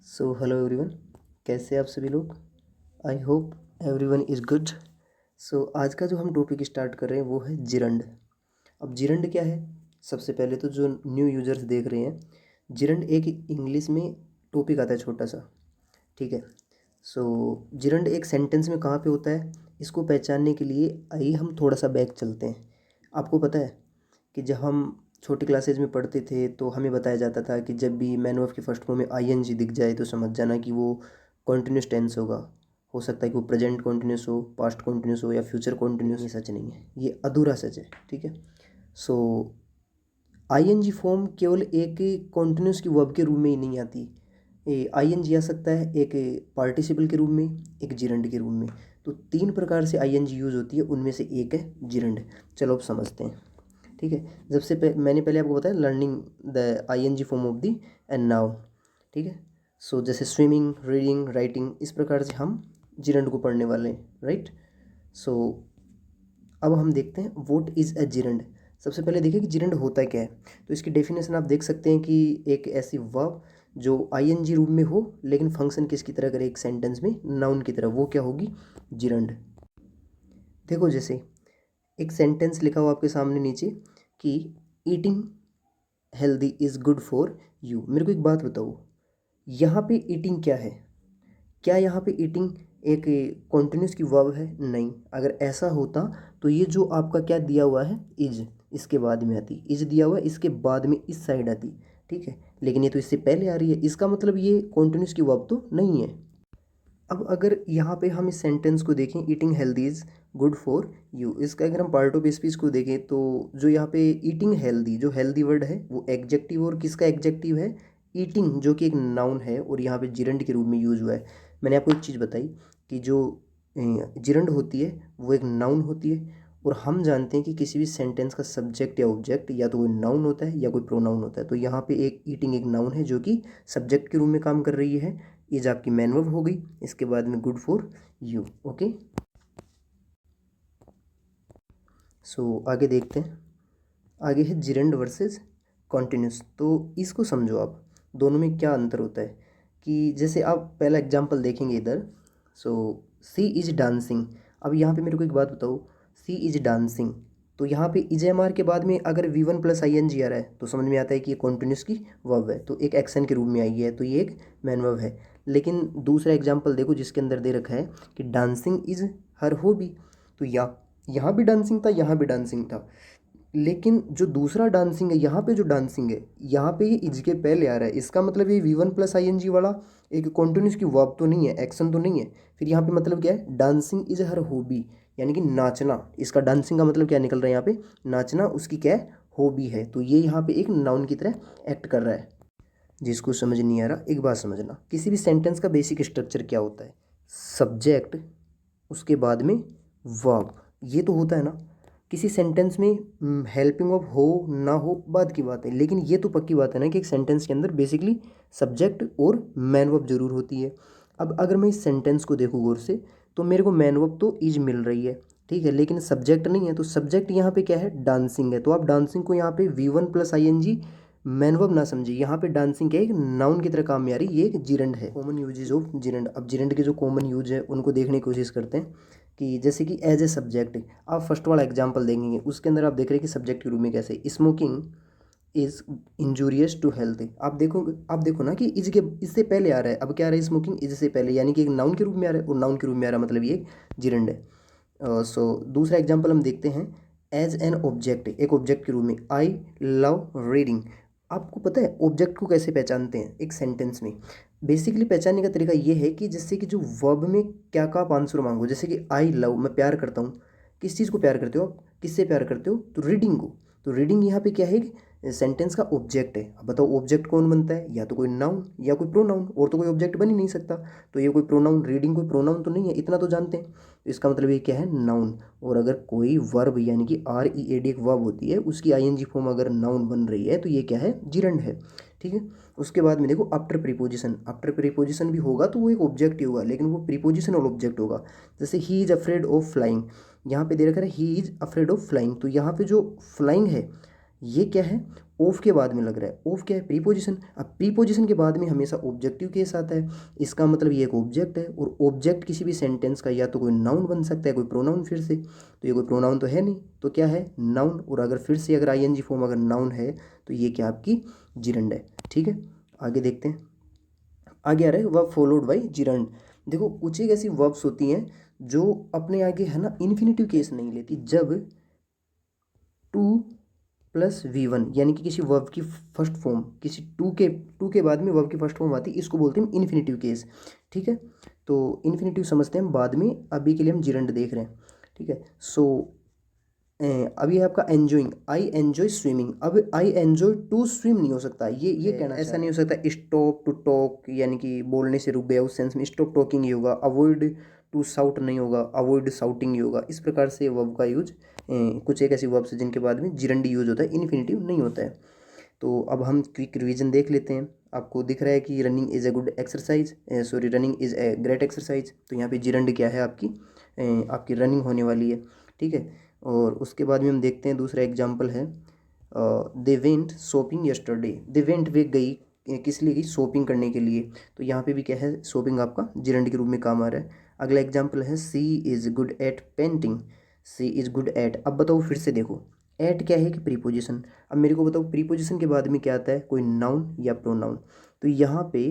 So hello everyone, कैसे आप सभी लोग। I hope everyone is good. So आज का जो हम टॉपिक स्टार्ट कर रहे हैं वो है जिरंड। अब जिरंड क्या है? सबसे पहले तो जो न्यू यूजर्स देख रहे हैं, जिरंड एक इंग्लिश में टॉपिक आता है छोटा सा, ठीक है। सो जिरंड एक सेंटेंस में कहाँ पे होता है, इसको पहचानने के लिए आइए हम थोड़ा सा बैक चलते हैं। आपको पता है कि जब हम छोटी क्लासेज में पढ़ते थे तो हमें बताया जाता था कि जब भी मैन वर्ब की फर्स्ट फॉर्म में आईएनजी दिख जाए तो समझ जाना कि वो कॉन्टिन्यूस टेंस होगा। हो सकता है कि वो प्रेजेंट कॉन्टिन्यूस हो, पास्ट कॉन्टिन्यूस हो या फ्यूचर कॉन्टिन्यूस। ये सच नहीं है, ये अधूरा सच है, ठीक है। सो आईएनजी फॉर्म केवल एक कॉन्टिन्यूस की वर्ब के रूप में ही नहीं आती। आईएनजी आ सकता है एक पार्टिसिपल के रूप में, एक जिरंड के रूप में। तो तीन प्रकार से आईएनजी यूज़ होती है, उनमें से एक है जिरंड। चलो अब समझते हैं, ठीक है। मैंने पहले आपको बताया learning the ING form of the and now, ठीक है। सो जैसे स्विमिंग, रीडिंग, राइटिंग, इस प्रकार से हम जिरंड को पढ़ने वाले हैं, राइट। सो अब हम देखते हैं व्हाट इज़ अ जिरंड। सबसे पहले देखिए कि जिरंड होता क्या है। तो इसकी डेफिनेशन आप देख सकते हैं कि एक ऐसी वर्ब जो आईएनजी रूप में हो लेकिन फंक्शन किसकी तरह करे, एक सेंटेंस में नाउन की तरह, वो क्या होगी, जिरंड। देखो जैसे एक सेंटेंस लिखा हुआ आपके सामने नीचे कि eating healthy is good for you. मेरे को एक बात बताओ, यहाँ पे ईटिंग क्या है? क्या यहाँ पे ईटिंग एक कॉन्टिन्यूस की वर्ब है? नहीं। अगर ऐसा होता तो ये जो आपका क्या दिया हुआ है, इज, इसके बाद में आती, इज दिया हुआ है इसके बाद में इस साइड आती, ठीक है। लेकिन ये तो इससे पहले आ रही है, इसका मतलब ये कॉन्टिन्यूस की वर्ब तो नहीं है। अब अगर यहाँ पे हम इस सेंटेंस को देखें, eating healthy is good for you, इसका अगर हम पार्ट ऑफ स्पीच को देखें तो जो यहाँ पे ईटिंग हेल्दी, जो हेल्दी वर्ड है वो एग्जेक्टिव, और किसका एग्जेक्टिव है, ईटिंग, जो कि एक नाउन है और यहाँ पे जिरंड के रूप में यूज हुआ है। मैंने आपको एक चीज़ बताई कि जो जिरंड होती है वो एक नाउन होती है, और हम जानते हैं कि किसी भी सेंटेंस का सब्जेक्ट या ऑब्जेक्ट या तो कोई नाउन होता है या कोई प्रोनाउन होता है। तो यहाँ पे एक ईटिंग एक नाउन है जो कि सब्जेक्ट के रूप में काम कर रही है। इज आपकी मैन वर्ब हो गई, इसके बाद में गुड फॉर यू, ओके। सो आगे देखते हैं, आगे है जिरंड वर्सेस कॉन्टिन्यूस। तो इसको समझो आप, दोनों में क्या अंतर होता है। कि जैसे आप पहला एग्जांपल देखेंगे इधर, सो सी इज डांसिंग। अब यहाँ पे मेरे को एक बात बताओ, सी इज डांसिंग, तो यहाँ पे इज एम आर के बाद में अगर V one plus I N G आ रहा है तो समझ में आता है कि ये कॉन्टिन्यूस की वर्ब है, तो एक एक्शन के रूप में आई है, तो ये एक मैन वर्ब है। लेकिन दूसरा एग्जाम्पल देखो जिसके अंदर दे रखा है कि डांसिंग इज हर हॉबी, तो यहाँ भी डांसिंग था, यहाँ भी डांसिंग था, लेकिन जो दूसरा डांसिंग है, यहाँ पे जो डांसिंग है, यहाँ पे ये इज के पहले आ रहा है, इसका मतलब ये V one plus I N G वाला एक कॉन्टिन्यूस की वर्ब तो नहीं है, एक्शन तो नहीं है। फिर यहाँ पे मतलब क्या है, डांसिंग इज हर हॉबी, यानी कि नाचना, इसका डांसिंग का मतलब क्या निकल रहा है यहाँ पे, नाचना उसकी क्या है, हॉबी है। तो ये यहाँ पे एक नाउन की तरह एक्ट कर रहा है। जिसको समझ नहीं आ रहा एक बात समझना, किसी भी सेंटेंस का बेसिक स्ट्रक्चर क्या होता है, सब्जेक्ट, उसके बाद में वर्ब, ये तो होता है ना। किसी सेंटेंस में हेल्पिंग वर्ब हो ना हो बात की बात है, लेकिन ये तो पक्की बात है ना कि एक सेंटेंस के अंदर बेसिकली सब्जेक्ट और मैन वर्ब जरूर होती है। अब अगर मैं इस सेंटेंस को देखूँ गौर से तो मेरे को मैन वर्ब तो इज मिल रही है, ठीक है, लेकिन सब्जेक्ट नहीं है। तो सब्जेक्ट यहाँ पे क्या है, डांसिंग है, तो आप डांसिंग को यहाँ पे V one plus I N G main verb ना समझिए, यहाँ पे डांसिंग क्या है, एक नाउन की तरह काम में आ रही है, ये एक जिरंड है। कॉमन यूजेज ऑफ जिरंड, अब जिरंड के जो कॉमन यूज है उनको देखने की कोशिश करते हैं। कि जैसे कि एज ए सब्जेक्ट आप फर्स्ट वाला एग्जांपल देखेंगे, उसके अंदर आप देख रहे हैं कि सब्जेक्ट के रूप में कैसे, smoking is injurious to health. आप देखो ना कि इज के इससे पहले आ रहा है, अब क्या आ रहा है, स्मोकिंग इज से पहले, यानी कि एक नाउन के रूप में आ रहा है, और नाउन के रूप में आ रहा है मतलब ये एक जिरंड है। सो दूसरा एग्जाम्पल हम देखते हैं, एज एन ऑब्जेक्ट, एक ऑब्जेक्ट के रूप में, आई लव रीडिंग। आपको पता है ऑब्जेक्ट को कैसे पहचानते हैं एक सेंटेंस में, बेसिकली पहचानने का तरीका ये है कि जैसे कि जो वर्ब में क्या का आप आंसर मांगो, जैसे कि आई लव, मैं प्यार करता हूँ, किस चीज़ को प्यार करते हो आप, किससे प्यार करते हो, तो रीडिंग को। तो रीडिंग यहाँ पे क्या है, सेंटेंस का ऑब्जेक्ट है। अब बताओ ऑब्जेक्ट कौन बनता है, या तो कोई नाउन या कोई प्रोनाउन, और तो कोई ऑब्जेक्ट बन ही नहीं सकता। तो ये कोई प्रोनाउन, रीडिंग कोई प्रोनाउन तो नहीं है, इतना तो जानते हैं। तो इसका मतलब ये क्या है, नाउन। और अगर कोई वर्ब यानी कि आर ई ए डी एक वर्ब होती है, उसकी आई एन जी फॉर्म अगर नाउन बन रही है तो ये क्या है, जिरंड है, ठीक है। उसके बाद में देखो आफ्टर प्रीपोजिशन, आफ्टर प्रीपोजिशन भी होगा तो वो एक ऑब्जेक्ट ही होगा, लेकिन वो प्रीपोजिशन और ऑब्जेक्ट होगा। जैसे he is afraid of flying, यहाँ पे दे रखा है he is afraid of flying, तो यहाँ पे जो फ्लाइंग है ये क्या है, ऑफ के बाद में लग रहा है, ऑफ क्या है, प्रीपोजिशन। अब प्रीपोजिशन के बाद में हमेशा ऑब्जेक्टिव केस आता है, इसका मतलब ये एक ऑब्जेक्ट है, और ऑब्जेक्ट किसी भी सेंटेंस का या तो कोई नाउन बन सकता है, कोई प्रोनाउन फिर से, तो ये कोई प्रोनाउन तो है नहीं, तो क्या है, नाउन। और अगर फिर से अगर आईएनजी फॉर्म अगर नाउन है तो ये क्या आपकी जिरंड है। ठीक है, आगे देखते हैं। आगे आ रहा है वर्ब फॉलोड बाई जिरंड। देखो कुछ एक ऐसी वर्ब्स होती हैं जो अपने आगे है ना इन्फिनेटिव केस नहीं लेती, जब टू प्लस V1 यानी कि किसी वर्ब की फर्स्ट फॉर्म, किसी टू के बाद में वर्ब की फर्स्ट फॉर्म आती है, इसको बोलते हैं इन्फिनेटिव केस। ठीक है, तो इन्फिनेटिव समझते हैं हम बाद में, अभी के लिए हम जिरंड देख रहे हैं। ठीक है, सो अभी है आपका एंजॉइंग, आई एंजॉय स्विमिंग। अब आई एंजॉय टू स्विम नहीं हो सकता, ये कहना ऐसा नहीं हो सकता। स्टॉप टू टॉक यानी कि बोलने से रुक गया, उस सेंस में स्टॉप टॉकिंग ही होगा। अवॉइड टू साउट नहीं होगा, अवॉइड साउटिंग ही होगा। इस प्रकार से वर्ब का यूज, कुछ एक ऐसी वर्ब्स जिनके बाद में जिरंडी यूज होता है, इन्फिनेटिव नहीं होता है। तो अब हम क्विक रिवीजन देख लेते हैं। आपको दिख रहा है कि running is a good exercise, sorry running is a great exercise. तो यहाँ पे जिरंड क्या है आपकी, आपकी रनिंग होने वाली है। ठीक है, और उसके बाद में हम देखते हैं दूसरा एग्जाम्पल है, they went shopping yesterday. They went, वे गई, किस लिए गई, शॉपिंग करने के लिए। तो यहाँ पे भी क्या है, शॉपिंग आपका जिरंड के रूप में काम आ रहा है। अगला एग्जाम्पल है she is good at painting. She is good at, अब बताओ फिर से देखो, एट क्या है कि प्रीपोजिशन। अब मेरे को बताओ प्रीपोजिशन के बाद में क्या आता है, कोई नाउन या प्रोनाउन। तो यहाँ पे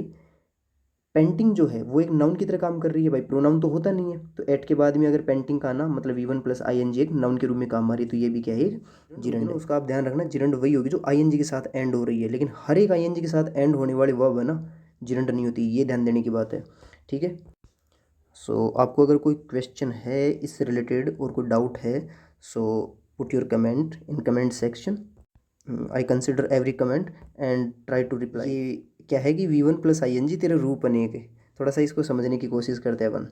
पेंटिंग जो है वो एक नाउन की तरह काम कर रही है भाई, प्रोनाउन तो होता नहीं है। तो एट के बाद में अगर पेंटिंग का आना मतलब V1 प्लस आईएनजी एक नाउन के रूप में काम आ रही है, तो ये भी क्या है, एक जिरंड है। उसका आप ध्यान रखना, जिरंड वही होगी जो आईएनजी के साथ एंड हो रही है, लेकिन हर एक आईएनजी के साथ एंड होने वाली वर्ब है ना, जिरंड नहीं होती, ये ध्यान देने की बात है। ठीक है, सो आपको अगर कोई क्वेश्चन है इससे रिलेटेड और कोई डाउट है, so put your comment in comment section. I consider every comment and try to reply. ये क्या है कि V1 प्लस आईएनजी तेरे रूप अनेक है, थोड़ा सा इसको समझने की कोशिश करते हैं अपन।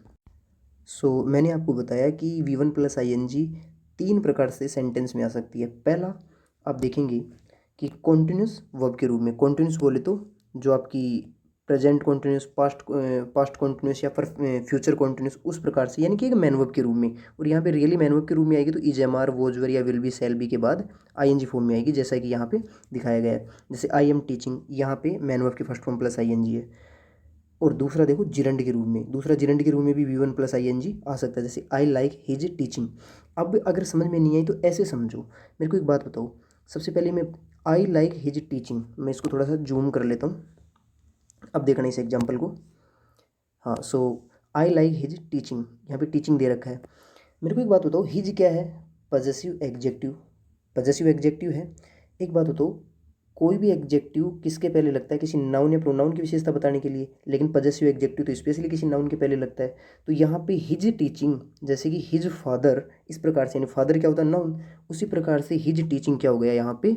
सो मैंने आपको बताया कि V1 प्लस आईएनजी तीन प्रकार से सेंटेंस में आ सकती है। पहला आप देखेंगे कि कॉन्टिन्यूस वर्ब के रूप में। कॉन्टिन्यूस बोले तो जो आपकी प्रेजेंट कॉन्टिन्यूस, पास्ट कॉन्टिन्यूस या फिर फ्यूचर कॉन्टिन्यूस, उस प्रकार से, यानी कि एक मैन वर्ब के रूप में। और यहाँ पे रियली मैन वर्ब के रूप में आएगी तो इज, एम आर, वोज वर या विल बी, शैल बी के बाद आईएनजी फॉर्म में आएगी, जैसा कि यहाँ पे दिखाया गया है। जैसे आई एम टीचिंग, यहाँ पे मैन वर्ब की फर्स्ट फॉर्म प्लस आईएनजी है। और दूसरा देखो जिरंड के रूप में, दूसरा जिरंड के रूप में भी V1 प्लस आईएनजी आ सकता है, जैसे आई लाइक हिज टीचिंग। अब अगर समझ में नहीं आई तो ऐसे समझो। मेरे को एक बात बताओ, सबसे पहले मैं आई लाइक हिज टीचिंग, मैं इसको थोड़ा सा जूम कर लेता हूँ, अब देखना इस एग्जाम्पल को। हाँ, सो आई लाइक हिज टीचिंग, यहाँ पे टीचिंग दे रखा है। मेरे को एक बात बताओ, हिज क्या है, पजेसिव एग्जेक्टिव, पजेसिव एग्जेक्टिव है। एक बात बताओ, कोई भी एग्जेक्टिव किसके पहले लगता है, किसी नाउन या प्रोनाउन की विशेषता बताने के लिए, लेकिन पजेसिव एग्जेक्टिव तो स्पेशली किसी नाउन के पहले लगता है। तो यहाँ पे हिज टीचिंग, जैसे कि हिज फादर, इस प्रकार से, यानी फादर क्या होता है, नाउन, उसी प्रकार से हिज टीचिंग क्या हो गया यहाँ पे,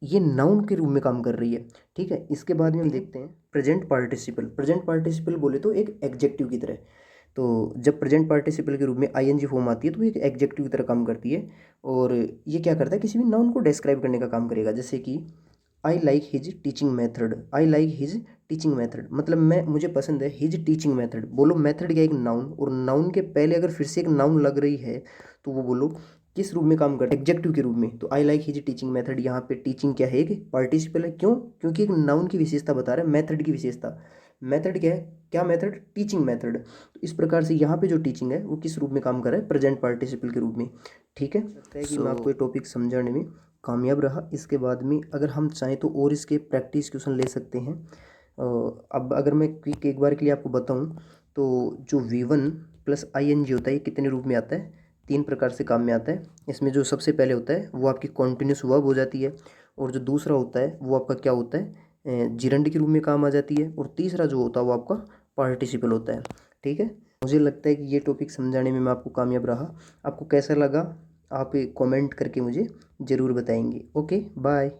ये नाउन के रूप में काम कर रही है। ठीक है, इसके बाद में हम देखते हैं प्रेजेंट पार्टिसिपल। प्रेजेंट पार्टिसिपल बोले तो एक एग्जेक्टिव की तरह। तो जब प्रेजेंट पार्टिसिपल के रूप में आईएनजी फॉर्म आती है तो एक एग्जेक्टिव की तरह काम करती है, और ये क्या करता है, किसी भी नाउन को डिस्क्राइब करने का काम करेगा। जैसे कि I like his teaching method, I like his teaching method, मतलब मुझे पसंद है हिज टीचिंग मेथड। बोलो मेथड क्या, एक नाउन, और नाउन के पहले अगर फिर से एक नाउन लग रही है तो वो बोलो किस रूप में काम करता है, एग्जेक्टिव के रूप में। तो I like his teaching method, यहाँ पे टीचिंग क्या है, एक पार्टिसिपल है। क्यों, क्योंकि एक नाउन की विशेषता बता रहा है, मेथड की विशेषता। मेथड क्या है, क्या मेथड, टीचिंग मेथड। तो इस प्रकार से यहाँ पे जो टीचिंग है वो किस रूप में काम कर रहा है, प्रेजेंट पार्टिसिपल के रूप में। ठीक है, लगता है कि मैं आपको ये टॉपिक समझाने में कामयाब रहा। इसके बाद में अगर हम चाहें तो और इसके प्रैक्टिस क्वेश्चन ले सकते हैं। अब अगर मैं क्विक एक बार के लिए आपको बताऊं तो जो V1 प्लस आईएनजी होता है ये कितने रूप में आता है, तीन प्रकार से काम में आता है। इसमें जो सबसे पहले होता है वो आपकी कॉन्टिन्यूस वर्ब हो जाती है, और जो दूसरा होता है वो आपका क्या होता है, जिरंड के रूप में काम आ जाती है, और तीसरा जो होता है वो आपका पार्टिसिपल होता है। ठीक है, मुझे लगता है कि ये टॉपिक समझाने में मैं आपको कामयाब रहा। आपको कैसा लगा आप कमेंट करके मुझे ज़रूर बताएंगे। Okay, bye.